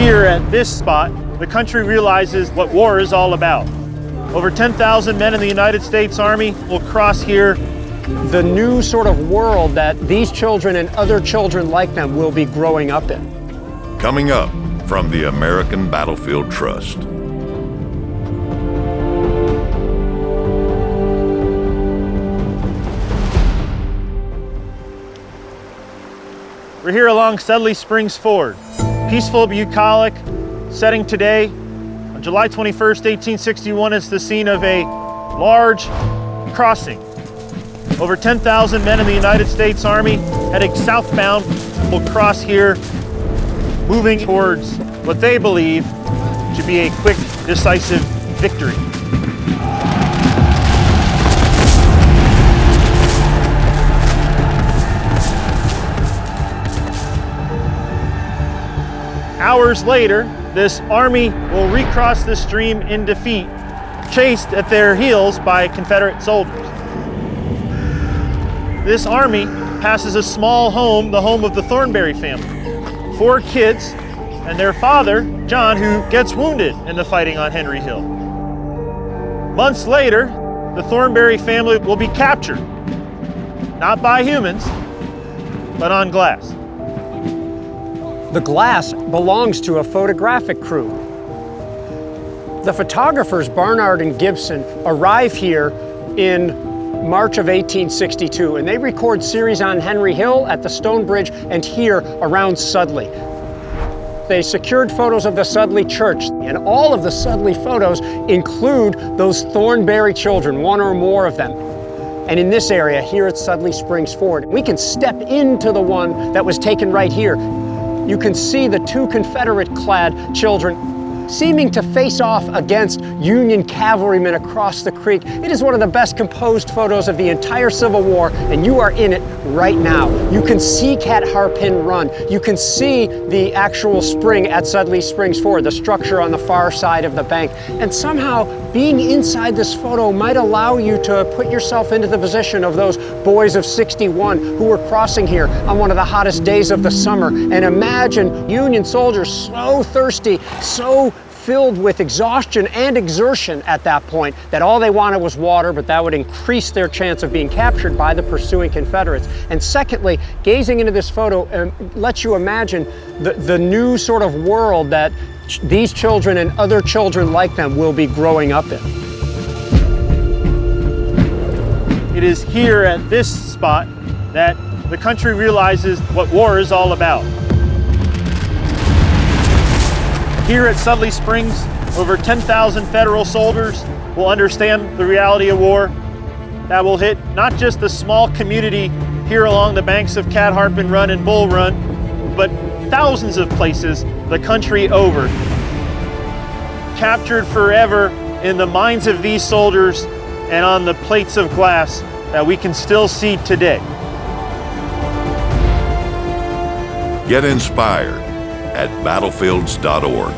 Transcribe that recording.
Here at this spot, the country realizes what war is all about. Over 10,000 men in the United States Army will cross here. The new sort of world that these children and other children like them will be growing up in. Coming up from the American Battlefield Trust. We're here along Sudley Springs Ford. Peaceful, bucolic setting today. On July 21st, 1861 is the scene of a large crossing. Over 10,000 men in the United States Army heading southbound will cross here, moving towards what they believe to be a quick, decisive victory. Hours later, this army will recross the stream in defeat, chased at their heels by Confederate soldiers. This army passes a small home, the home of the Thornberry family. 4 kids and their father, John, who gets wounded in the fighting on Henry Hill. Months later, the Thornberry family will be captured, not by humans, but on glass. The glass belongs to a photographic crew. The photographers Barnard and Gibson arrive here in March of 1862, and they record series on Henry Hill, at the Stone Bridge, and here around Sudley. They secured photos of the Sudley Church, and all of the Sudley photos include those Thornberry children, 1 or more of them. And in this area, here at Sudley Springs Ford, we can step into the one that was taken right here. You can see the 2 Confederate-clad children seeming to face off against Union cavalrymen across the creek. It is one of the best composed photos of the entire Civil War, and you are in it right now. You can see Cat Harpin Run. You can see the actual spring at Sudley Springs Ford, the structure on the far side of the bank. And somehow, being inside this photo might allow you to put yourself into the position of those boys of 61 who were crossing here on one of the hottest days of the summer. And imagine Union soldiers so thirsty, so filled with exhaustion and exertion at that point, that all they wanted was water, but that would increase their chance of being captured by the pursuing Confederates. And secondly, gazing into this photo lets you imagine the new sort of world that these children and other children like them will be growing up in. It is here at this spot that the country realizes what war is all about. Here at Sudley Springs, over 10,000 federal soldiers will understand the reality of war that will hit not just the small community here along the banks of Cat Harpin Run and Bull Run, but thousands of places the country over. Captured forever in the minds of these soldiers and on the plates of glass that we can still see today. Get inspired at battlefields.org.